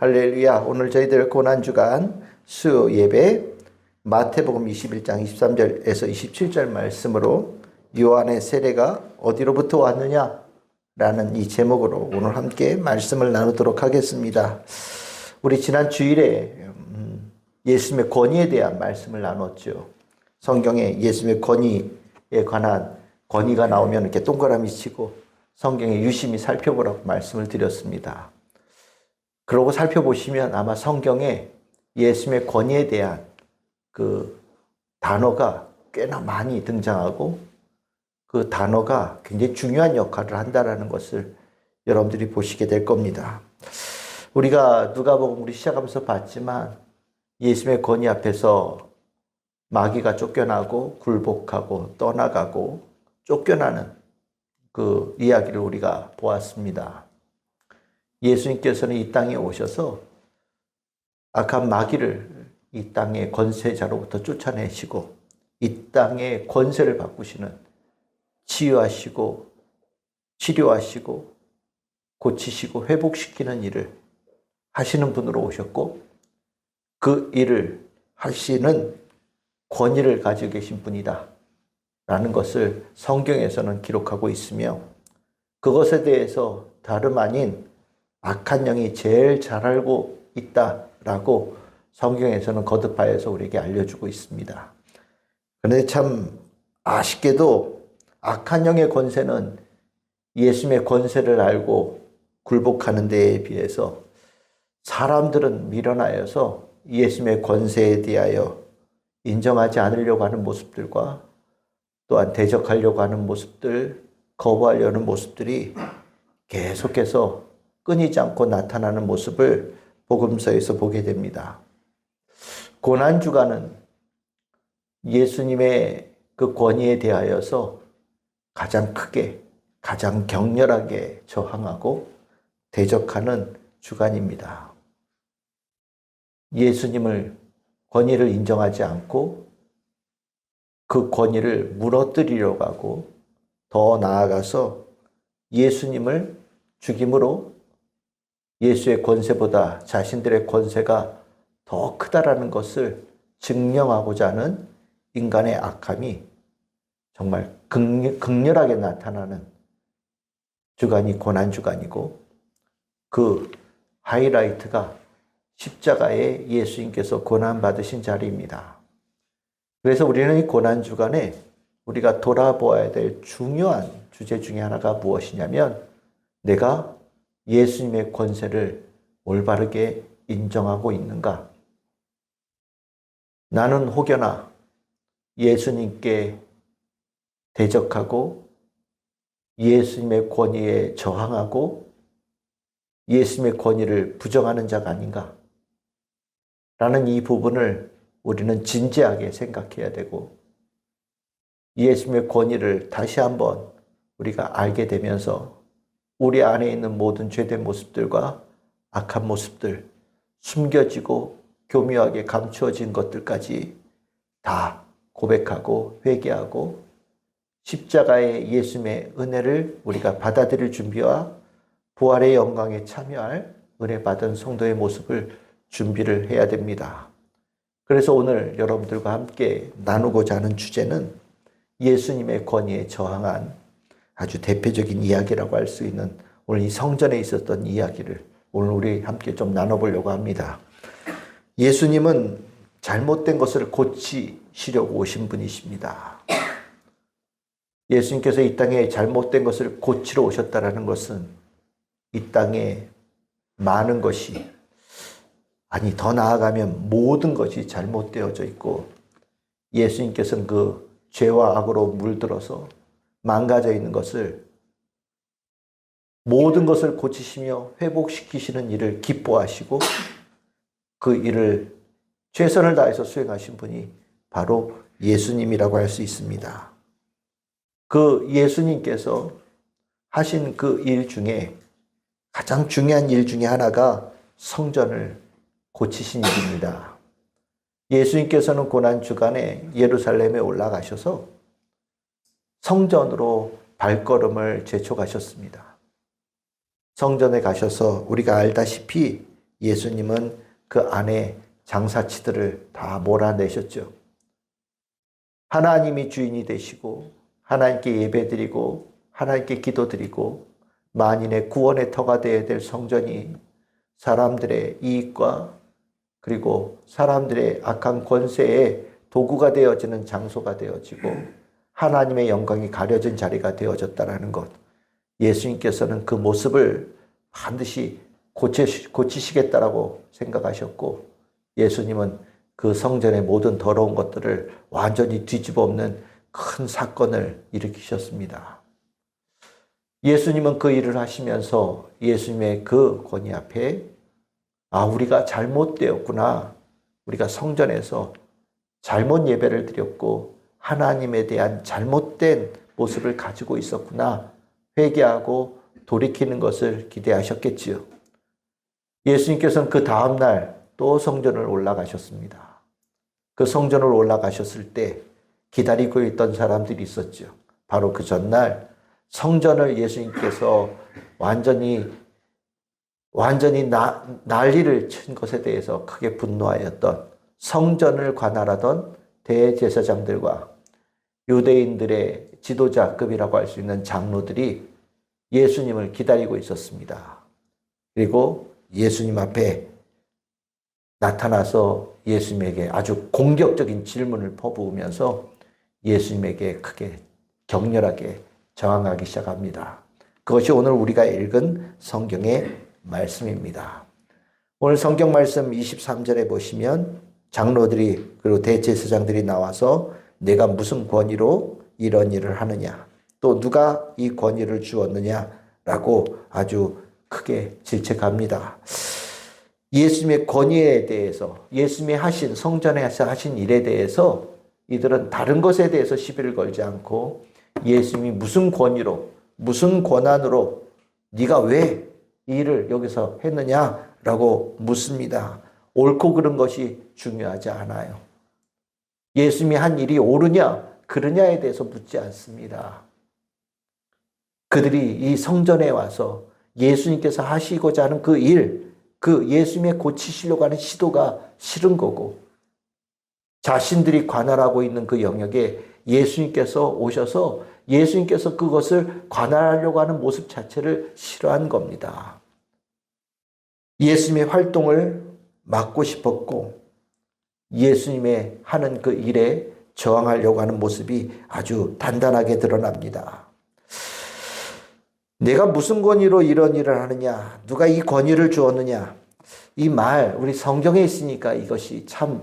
할렐루야. 오늘 저희들 고난주간 수요 예배 마태복음 21장 23절에서 27절 말씀으로 요한의 세례가 어디로부터 왔느냐 라는 이 제목으로 오늘 함께 말씀을 나누도록 하겠습니다. 우리 지난 주일에 예수님의 권위에 대한 말씀을 나눴죠. 성경에 예수님의 권위에 관한 권위가 나오면 이렇게 동그라미 치고 성경에 유심히 살펴보라고 말씀을 드렸습니다. 그러고 살펴보시면 아마 성경에 예수님의 권위에 대한 그 단어가 꽤나 많이 등장하고 그 단어가 굉장히 중요한 역할을 한다는 것을 여러분들이 보시게 될 겁니다. 우리가 누가복음 우리 시작하면서 봤지만 예수님의 권위 앞에서 마귀가 쫓겨나고 굴복하고 떠나가고 쫓겨나는 그 이야기를 우리가 보았습니다. 예수님께서는 이 땅에 오셔서 악한 마귀를 이 땅의 권세자로부터 쫓아내시고 이 땅의 권세를 바꾸시는 치유하시고 치료하시고 고치시고 회복시키는 일을 하시는 분으로 오셨고 그 일을 하시는 권위를 가지고 계신 분이다 라는 것을 성경에서는 기록하고 있으며 그것에 대해서 다름 아닌 악한 영이 제일 잘 알고 있다라고 성경에서는 거듭하여서 우리에게 알려주고 있습니다. 그런데 참 아쉽게도 악한 영의 권세는 예수님의 권세를 알고 굴복하는 데에 비해서 사람들은 밀어나여서 예수님의 권세에 대하여 인정하지 않으려고 하는 모습들과 또한 대적하려고 하는 모습들, 거부하려는 모습들이 계속해서 끊이지 않고 나타나는 모습을 복음서에서 보게 됩니다. 고난주간은 예수님의 그 권위에 대하여서 가장 크게, 가장 격렬하게 저항하고 대적하는 주간입니다. 예수님을 권위를 인정하지 않고 그 권위를 무너뜨리려고 하고 더 나아가서 예수님을 죽임으로 예수의 권세보다 자신들의 권세가 더 크다라는 것을 증명하고자 하는 인간의 악함이 정말 극렬하게 나타나는 주간이 고난주간이고 그 하이라이트가 십자가에 예수님께서 고난받으신 자리입니다. 그래서 우리는 이 고난주간에 우리가 돌아보아야 될 중요한 주제 중에 하나가 무엇이냐면 내가 예수님의 권세를 올바르게 인정하고 있는가? 나는 혹여나 예수님께 대적하고 예수님의 권위에 저항하고 예수님의 권위를 부정하는 자가 아닌가? 라는 이 부분을 우리는 진지하게 생각해야 되고 예수님의 권위를 다시 한번 우리가 알게 되면서 우리 안에 있는 모든 죄된 모습들과 악한 모습들, 숨겨지고 교묘하게 감추어진 것들까지 다 고백하고 회개하고 십자가의 예수님의 은혜를 우리가 받아들일 준비와 부활의 영광에 참여할 은혜 받은 성도의 모습을 준비를 해야 됩니다. 그래서 오늘 여러분들과 함께 나누고자 하는 주제는 예수님의 권위에 저항한 아주 대표적인 이야기라고 할 수 있는 오늘 이 성전에 있었던 이야기를 오늘 우리 함께 좀 나눠보려고 합니다. 예수님은 잘못된 것을 고치시려고 오신 분이십니다. 예수님께서 이 땅에 잘못된 것을 고치러 오셨다는 것은 이 땅에 많은 것이 아니 더 나아가면 모든 것이 잘못되어져 있고 예수님께서는 그 죄와 악으로 물들어서 망가져 있는 것을 모든 것을 고치시며 회복시키시는 일을 기뻐하시고 그 일을 최선을 다해서 수행하신 분이 바로 예수님이라고 할 수 있습니다. 그 예수님께서 하신 그 일 중에 가장 중요한 일 중에 하나가 성전을 고치신 일입니다. 예수님께서는 고난주간에 예루살렘에 올라가셔서 성전으로 발걸음을 재촉하셨습니다. 성전에 가셔서 우리가 알다시피 예수님은 그 안에 장사치들을 다 몰아내셨죠. 하나님이 주인이 되시고 하나님께 예배드리고 하나님께 기도드리고 만인의 구원의 터가 되어야 될 성전이 사람들의 이익과 그리고 사람들의 악한 권세의 도구가 되어지는 장소가 되어지고 하나님의 영광이 가려진 자리가 되어졌다는 것. 예수님께서는 그 모습을 반드시 고치시겠다라고 생각하셨고 예수님은 그 성전의 모든 더러운 것들을 완전히 뒤집어 엎는 큰 사건을 일으키셨습니다. 예수님은 그 일을 하시면서 예수님의 그 권위 앞에 우리가 잘못되었구나. 우리가 성전에서 잘못 예배를 드렸고 하나님에 대한 잘못된 모습을 가지고 있었구나. 회개하고 돌이키는 것을 기대하셨겠지요. 예수님께서는 그 다음날 또 성전을 올라가셨습니다. 그 성전을 올라가셨을 때 기다리고 있던 사람들이 있었죠. 바로 그 전날 성전을 예수님께서 완전히 난리를 친 것에 대해서 크게 분노하였던 성전을 관할하던 대제사장들과 유대인들의 지도자급이라고 할 수 있는 장로들이 예수님을 기다리고 있었습니다. 그리고 예수님 앞에 나타나서 예수님에게 아주 공격적인 질문을 퍼부으면서 예수님에게 크게 격렬하게 저항하기 시작합니다. 그것이 오늘 우리가 읽은 성경의 말씀입니다. 오늘 성경 말씀 23절에 보시면 장로들이 그리고 대제사장들이 나와서 내가 무슨 권위로 이런 일을 하느냐, 또 누가 이 권위를 주었느냐라고 아주 크게 질책합니다. 예수님의 권위에 대해서, 예수님이 하신 성전에서 하신 일에 대해서 이들은 다른 것에 대해서 시비를 걸지 않고 예수님이 무슨 권위로, 무슨 권한으로 네가 왜 이 일을 여기서 했느냐라고 묻습니다. 옳고 그른 것이 중요하지 않아요. 예수님이 한 일이 옳으냐 그르냐에 대해서 묻지 않습니다. 그들이 이 성전에 와서 예수님께서 하시고자 하는 그 일, 그 예수님의 고치시려고 하는 시도가 싫은 거고 자신들이 관할하고 있는 그 영역에 예수님께서 오셔서 예수님께서 그것을 관할하려고 하는 모습 자체를 싫어한 겁니다. 예수님의 활동을 막고 싶었고 예수님의 하는 그 일에 저항하려고 하는 모습이 아주 단단하게 드러납니다. 내가 무슨 권위로 이런 일을 하느냐? 누가 이 권위를 주었느냐? 이 말, 우리 성경에 있으니까 이것이 참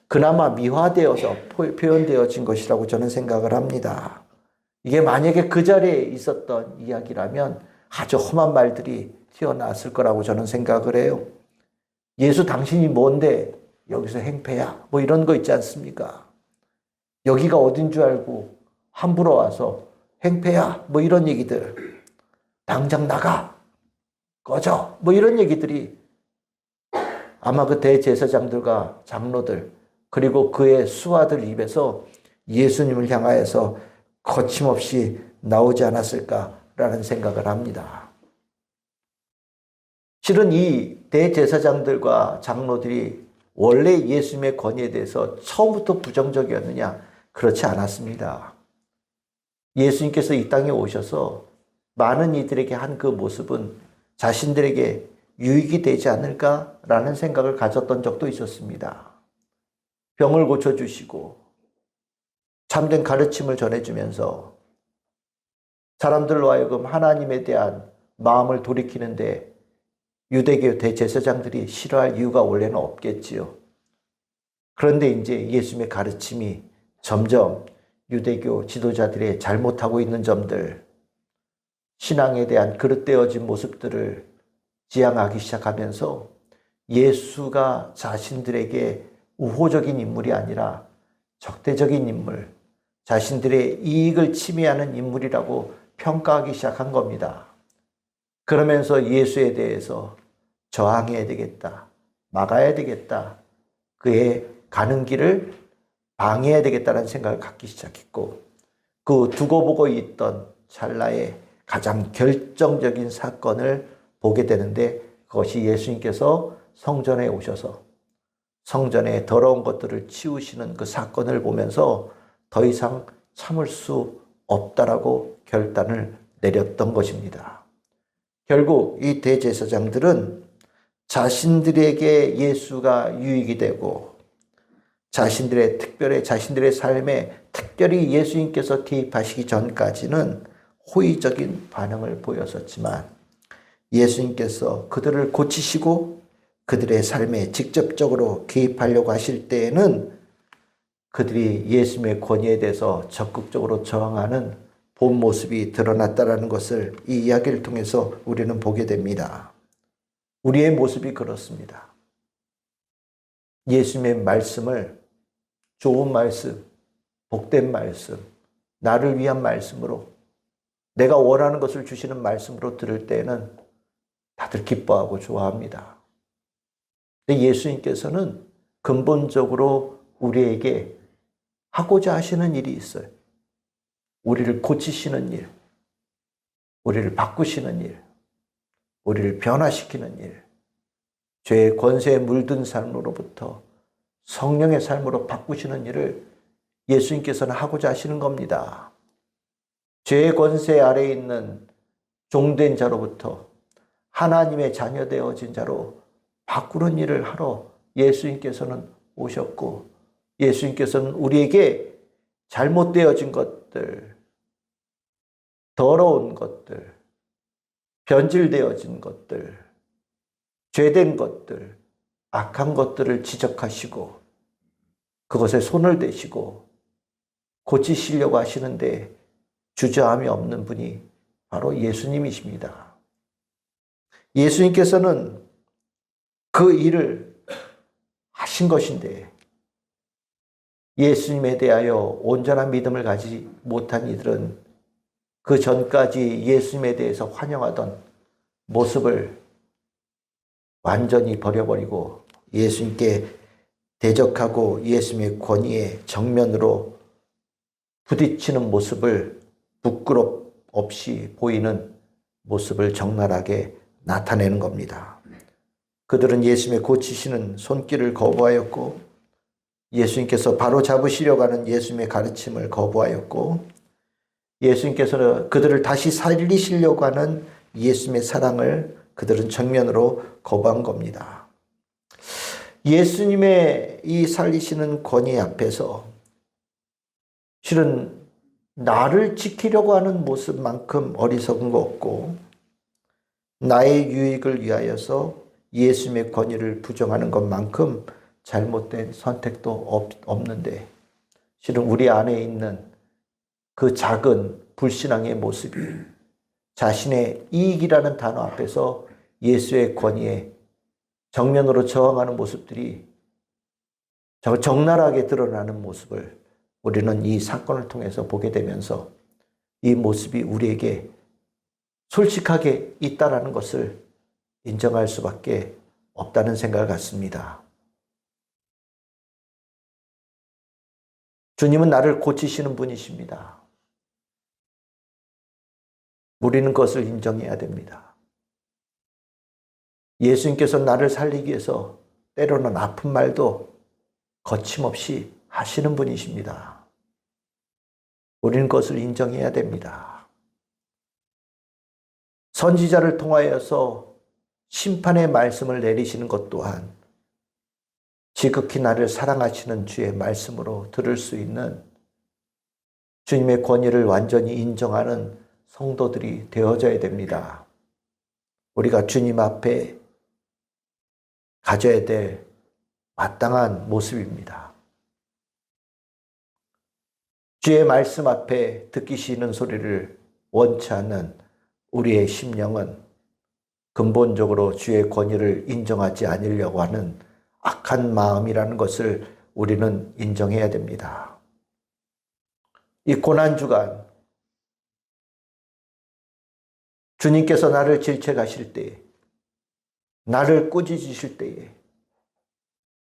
그나마 미화되어서 표현되어진 것이라고 저는 생각을 합니다. 이게 만약에 그 자리에 있었던 이야기라면 아주 험한 말들이 튀어나왔을 거라고 저는 생각을 해요. 예수 당신이 뭔데 여기서 행패야? 뭐 이런 거 있지 않습니까? 여기가 어딘 줄 알고 함부로 와서 행패야? 뭐 이런 얘기들. 당장 나가! 꺼져! 뭐 이런 얘기들이 아마 그 대제사장들과 장로들 그리고 그의 수하들 입에서 예수님을 향하여서 거침없이 나오지 않았을까라는 생각을 합니다. 실은 이 대제사장들과 장로들이 원래 예수님의 권위에 대해서 처음부터 부정적이었느냐? 그렇지 않았습니다. 예수님께서 이 땅에 오셔서 많은 이들에게 한 그 모습은 자신들에게 유익이 되지 않을까라는 생각을 가졌던 적도 있었습니다. 병을 고쳐주시고 참된 가르침을 전해주면서 사람들로 하여금 하나님에 대한 마음을 돌이키는데 유대교 대제사장들이 싫어할 이유가 원래는 없겠지요. 그런데 이제 예수님의 가르침이 점점 유대교 지도자들의 잘못하고 있는 점들, 신앙에 대한 그릇되어진 모습들을 지향하기 시작하면서 예수가 자신들에게 우호적인 인물이 아니라 적대적인 인물, 자신들의 이익을 침해하는 인물이라고 평가하기 시작한 겁니다. 그러면서 예수에 대해서 저항해야 되겠다, 막아야 되겠다, 그의 가는 길을 방해해야 되겠다는 생각을 갖기 시작했고 그 두고 보고 있던 찰나에 가장 결정적인 사건을 보게 되는데 그것이 예수님께서 성전에 오셔서 성전의 더러운 것들을 치우시는 그 사건을 보면서 더 이상 참을 수 없다라고 결단을 내렸던 것입니다. 결국 이 대제사장들은 자신들에게 예수가 유익이 되고 자신들의 삶에 특별히 예수님께서 개입하시기 전까지는 호의적인 반응을 보였었지만 예수님께서 그들을 고치시고 그들의 삶에 직접적으로 개입하려고 하실 때에는 그들이 예수님의 권위에 대해서 적극적으로 저항하는 본 모습이 드러났다는 것을 이 이야기를 통해서 우리는 보게 됩니다. 우리의 모습이 그렇습니다. 예수님의 말씀을 좋은 말씀, 복된 말씀, 나를 위한 말씀으로 내가 원하는 것을 주시는 말씀으로 들을 때에는 다들 기뻐하고 좋아합니다. 근데 예수님께서는 근본적으로 우리에게 하고자 하시는 일이 있어요. 우리를 고치시는 일, 우리를 바꾸시는 일, 우리를 변화시키는 일, 죄의 권세에 물든 삶으로부터 성령의 삶으로 바꾸시는 일을 예수님께서는 하고자 하시는 겁니다. 죄의 권세 아래에 있는 종된 자로부터 하나님의 자녀 되어진 자로 바꾸는 일을 하러 예수님께서는 오셨고 예수님께서는 우리에게 잘못되어진 것들, 더러운 것들, 변질되어진 것들, 죄된 것들, 악한 것들을 지적하시고 그것에 손을 대시고 고치시려고 하시는데 주저함이 없는 분이 바로 예수님이십니다. 예수님께서는 그 일을 하신 것인데 예수님에 대하여 온전한 믿음을 가지지 못한 이들은 그 전까지 예수님에 대해서 환영하던 모습을 완전히 버려버리고 예수님께 대적하고 예수님의 권위에 정면으로 부딪히는 모습을 부끄럽 없이 보이는 모습을 적나라하게 나타내는 겁니다. 그들은 예수님의 고치시는 손길을 거부하였고 예수님께서 바로 잡으시려고 하는 예수님의 가르침을 거부하였고 예수님께서는 그들을 다시 살리시려고 하는 예수님의 사랑을 그들은 정면으로 거부한 겁니다. 예수님의 이 살리시는 권위 앞에서 실은 나를 지키려고 하는 모습만큼 어리석은 거 없고 나의 유익을 위하여서 예수님의 권위를 부정하는 것만큼 잘못된 선택도 없는데 실은 우리 안에 있는 그 작은 불신앙의 모습이 자신의 이익이라는 단어 앞에서 예수의 권위에 정면으로 저항하는 모습들이 적나라하게 드러나는 모습을 우리는 이 사건을 통해서 보게 되면서 이 모습이 우리에게 솔직하게 있다라는 것을 인정할 수밖에 없다는 생각을 갖습니다. 주님은 나를 고치시는 분이십니다. 우리는 그것을 인정해야 됩니다. 예수님께서 나를 살리기 위해서 때로는 아픈 말도 거침없이 하시는 분이십니다. 우리는 그것을 인정해야 됩니다. 선지자를 통하여서 심판의 말씀을 내리시는 것 또한 지극히 나를 사랑하시는 주의 말씀으로 들을 수 있는 주님의 권위를 완전히 인정하는 성도들이 되어져야 됩니다. 우리가 주님 앞에 가져야 될 마땅한 모습입니다. 주의 말씀 앞에 듣기 싫은 소리를 원치 않는 우리의 심령은 근본적으로 주의 권위를 인정하지 않으려고 하는 악한 마음이라는 것을 우리는 인정해야 됩니다. 이 고난주간 주님께서 나를 질책하실 때에 나를 꾸짖으실 때에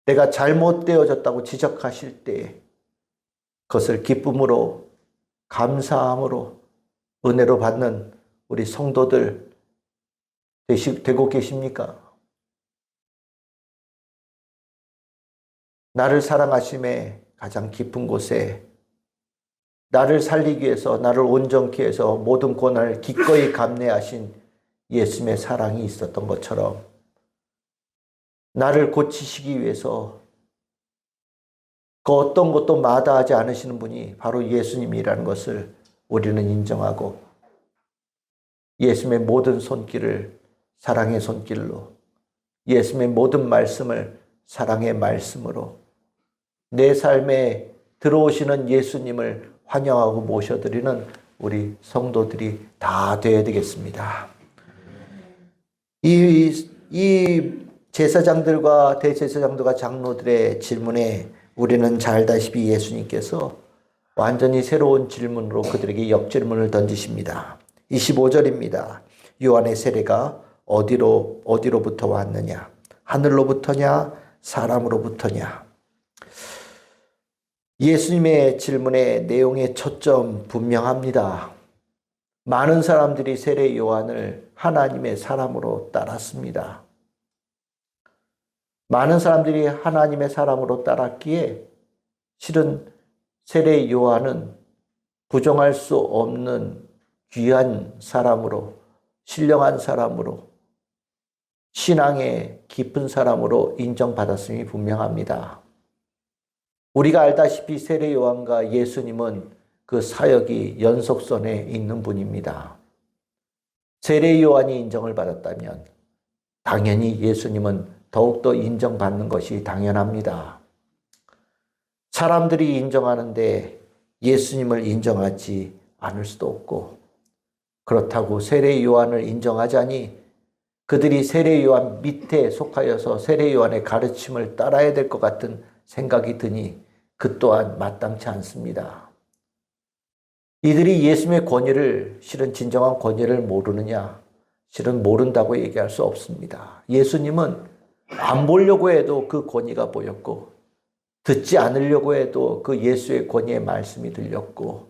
내가 잘못되어졌다고 지적하실 때에 그것을 기쁨으로 감사함으로 은혜로 받는 우리 성도들 되고 계십니까? 나를 사랑하심의 가장 깊은 곳에 나를 살리기 위해서, 나를 온전케 해서 모든 고난을 기꺼이 감내하신 예수님의 사랑이 있었던 것처럼 나를 고치시기 위해서 그 어떤 것도 마다하지 않으시는 분이 바로 예수님이라는 것을 우리는 인정하고 예수님의 모든 손길을 사랑의 손길로, 예수님의 모든 말씀을 사랑의 말씀으로 내 삶에 들어오시는 예수님을 환영하고 모셔드리는 우리 성도들이 다 되어야 되겠습니다. 이 제사장들과 대제사장들과 장로들의 질문에 우리는 잘 알다시피 예수님께서 완전히 새로운 질문으로 그들에게 역질문을 던지십니다. 25절입니다. 요한의 세례가 어디로부터 왔느냐? 하늘로부터냐? 사람으로부터냐? 예수님의 질문의 내용의 초점 분명합니다. 많은 사람들이 세례 요한을 하나님의 사람으로 따랐습니다. 많은 사람들이 하나님의 사람으로 따랐기에 실은 세례 요한은 부정할 수 없는 귀한 사람으로, 신령한 사람으로, 신앙의 깊은 사람으로 인정받았음이 분명합니다. 우리가 알다시피 세례 요한과 예수님은 그 사역이 연속선에 있는 분입니다. 세례 요한이 인정을 받았다면 당연히 예수님은 더욱더 인정받는 것이 당연합니다. 사람들이 인정하는데 예수님을 인정하지 않을 수도 없고, 그렇다고 세례 요한을 인정하자니 그들이 세례 요한 밑에 속하여서 세례 요한의 가르침을 따라야 될 것 같은 생각이 드니 그 또한 마땅치 않습니다. 이들이 예수님의 권위를, 실은 진정한 권위를 모르느냐? 실은 모른다고 얘기할 수 없습니다. 예수님은 안 보려고 해도 그 권위가 보였고, 듣지 않으려고 해도 그 예수의 권위의 말씀이 들렸고,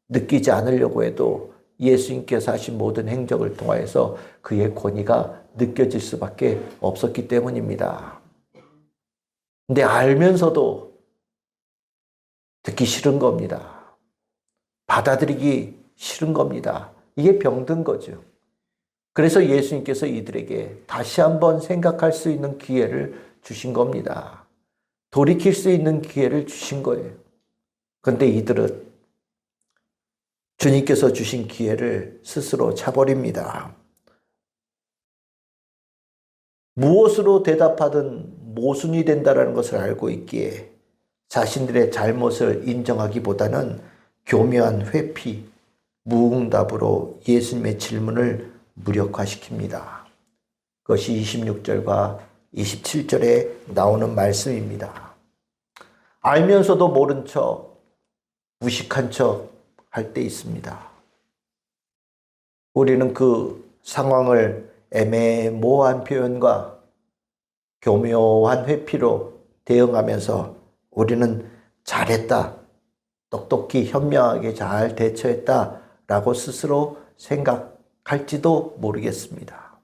느끼지 않으려고 해도 예수님께서 하신 모든 행적을 통하여서 그의 권위가 느껴질 수밖에 없었기 때문입니다. 근데 알면서도 듣기 싫은 겁니다. 받아들이기 싫은 겁니다. 이게 병든 거죠. 그래서 예수님께서 이들에게 다시 한번 생각할 수 있는 기회를 주신 겁니다. 돌이킬 수 있는 기회를 주신 거예요. 그런데 이들은 주님께서 주신 기회를 스스로 차버립니다. 무엇으로 대답하든 모순이 된다는 것을 알고 있기에 자신들의 잘못을 인정하기보다는 교묘한 회피, 무응답으로 예수님의 질문을 무력화시킵니다. 그것이 26절과 27절에 나오는 말씀입니다. 알면서도 모른 척, 무식한 척 할 때 있습니다. 우리는 그 상황을 애매모호한 표현과 교묘한 회피로 대응하면서 우리는 잘했다, 똑똑히 현명하게 잘 대처했다라고 스스로 생각할지도 모르겠습니다.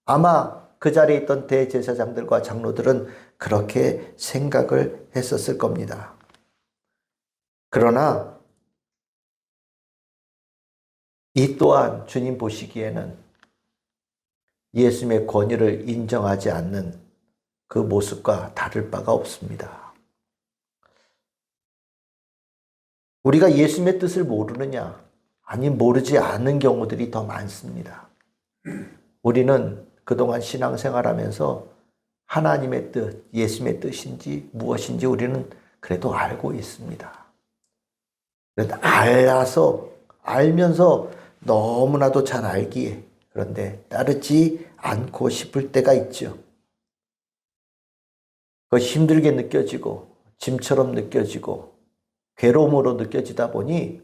아마 그 자리에 있던 대제사장들과 장로들은 그렇게 생각을 했었을 겁니다. 그러나 이 또한 주님 보시기에는 예수님의 권위를 인정하지 않는 그 모습과 다를 바가 없습니다. 우리가 예수님의 뜻을 모르느냐? 아니, 모르지 않는 경우들이 더 많습니다. 우리는 그동안 신앙생활하면서 하나님의 뜻, 예수님의 뜻인지 무엇인지 우리는 그래도 알고 있습니다. 알면서 너무나도 잘 알기에, 그런데 따르지 않고 싶을 때가 있죠. 그것이 힘들게 느껴지고 짐처럼 느껴지고 괴로움으로 느껴지다 보니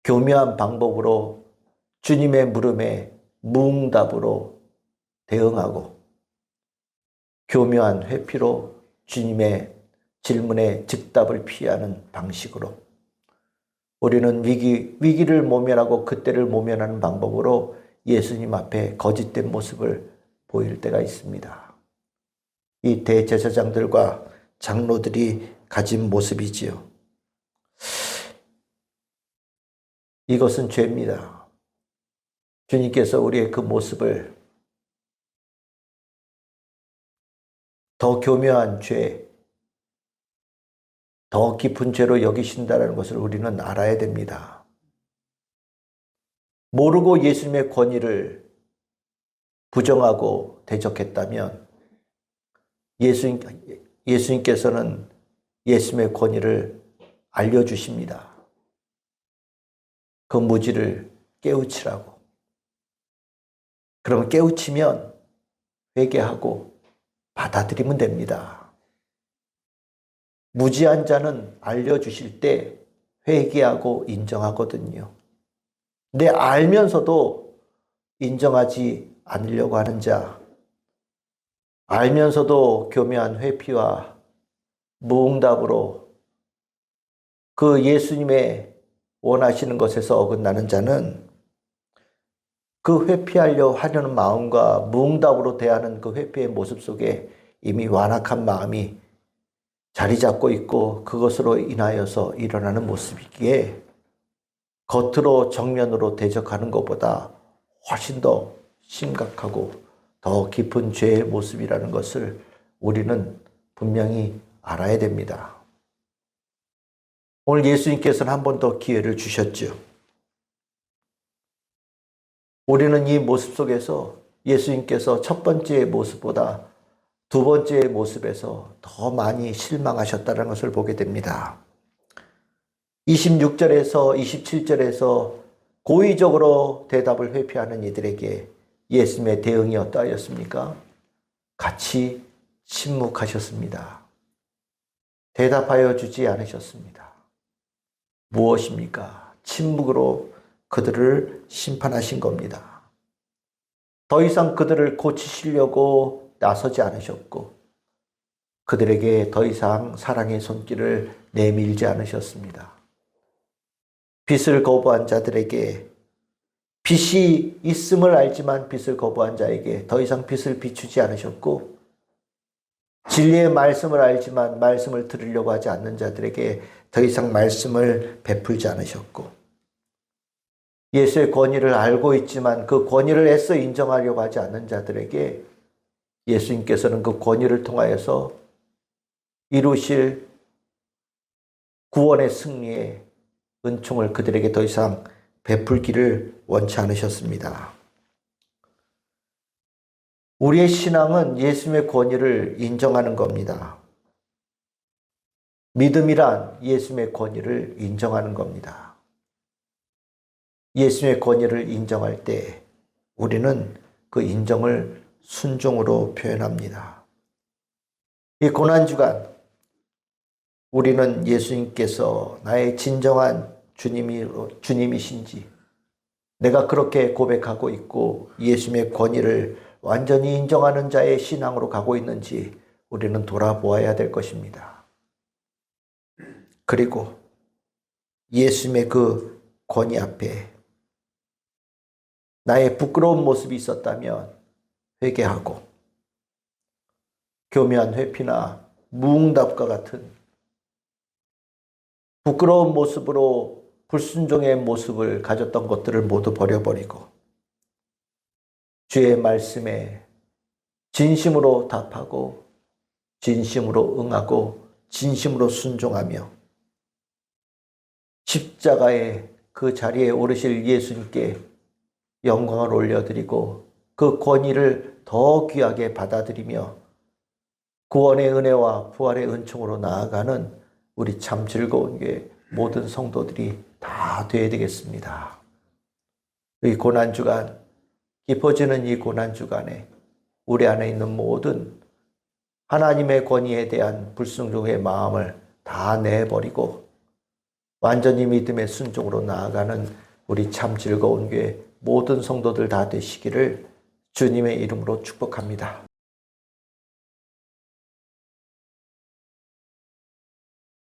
교묘한 방법으로 주님의 물음에 무응답으로 대응하고 교묘한 회피로 주님의 질문에 즉답을 피하는 방식으로 우리는 위기를 모면하고 그때를 모면하는 방법으로 예수님 앞에 거짓된 모습을 보일 때가 있습니다. 이 대제사장들과 장로들이 가진 모습이지요. 이것은 죄입니다. 주님께서 우리의 그 모습을 더 교묘한 죄, 더 깊은 죄로 여기신다는 것을 우리는 알아야 됩니다. 모르고 예수님의 권위를 부정하고 대적했다면 예수님께서는 예수님의 권위를 알려주십니다. 그 무지를 깨우치라고. 그러면 깨우치면 회개하고 받아들이면 됩니다. 무지한 자는 알려주실 때 회개하고 인정하거든요. 근데 알면서도 인정하지 않으려고 하는 자, 알면서도 교묘한 회피와 무응답으로 그 예수님의 원하시는 것에서 어긋나는 자는 그 회피하려 하려는 마음과 무응답으로 대하는 그 회피의 모습 속에 이미 완악한 마음이 자리 잡고 있고 그것으로 인하여서 일어나는 모습이기에 겉으로 정면으로 대적하는 것보다 훨씬 더 심각하고 더 깊은 죄의 모습이라는 것을 우리는 분명히 알아야 됩니다. 오늘 예수님께서는 한 번 더 기회를 주셨죠. 우리는 이 모습 속에서 예수님께서 첫 번째 모습보다 두 번째 모습에서 더 많이 실망하셨다는 것을 보게 됩니다. 26절에서 27절에서 고의적으로 대답을 회피하는 이들에게 예수님의 대응이 어떠하였습니까? 같이 침묵하셨습니다. 대답하여 주지 않으셨습니다. 무엇입니까? 침묵으로 그들을 심판하신 겁니다. 더 이상 그들을 고치시려고 나서지 않으셨고 그들에게 더 이상 사랑의 손길을 내밀지 않으셨습니다. 빚을 거부한 자들에게 빚이 있음을 알지만 빚을 거부한 자에게 더 이상 빚을 비추지 않으셨고 진리의 말씀을 알지만 말씀을 들으려고 하지 않는 자들에게 더 이상 말씀을 베풀지 않으셨고 예수의 권위를 알고 있지만 그 권위를 애써 인정하려고 하지 않는 자들에게 예수님께서는 그 권위를 통하여서 이루실 구원의 승리에 은총을 그들에게 더 이상 베풀기를 원치 않으셨습니다. 우리의 신앙은 예수님의 권위를 인정하는 겁니다. 믿음이란 예수님의 권위를 인정하는 겁니다. 예수님의 권위를 인정할 때 우리는 그 인정을 순종으로 표현합니다. 이 고난주간 우리는 예수님께서 나의 진정한 주님이신지 내가 그렇게 고백하고 있고 예수님의 권위를 완전히 인정하는 자의 신앙으로 가고 있는지 우리는 돌아보아야 될 것입니다. 그리고 예수님의 그 권위 앞에 나의 부끄러운 모습이 있었다면 회개하고 교묘한 회피나 무응답과 같은 부끄러운 모습으로 불순종의 모습을 가졌던 것들을 모두 버려버리고 주의 말씀에 진심으로 답하고 진심으로 응하고 진심으로 순종하며 십자가의 그 자리에 오르실 예수님께 영광을 올려드리고 그 권위를 더 귀하게 받아들이며 구원의 은혜와 부활의 은총으로 나아가는 우리 참 즐거운 교회 모든 성도들이 다 되어야 되겠습니다. 이 고난주간, 깊어지는 이 고난주간에 우리 안에 있는 모든 하나님의 권위에 대한 불순종의 마음을 다 내버리고 완전히 믿음의 순종으로 나아가는 우리 참 즐거운 교회 모든 성도들 다 되시기를 주님의 이름으로 축복합니다.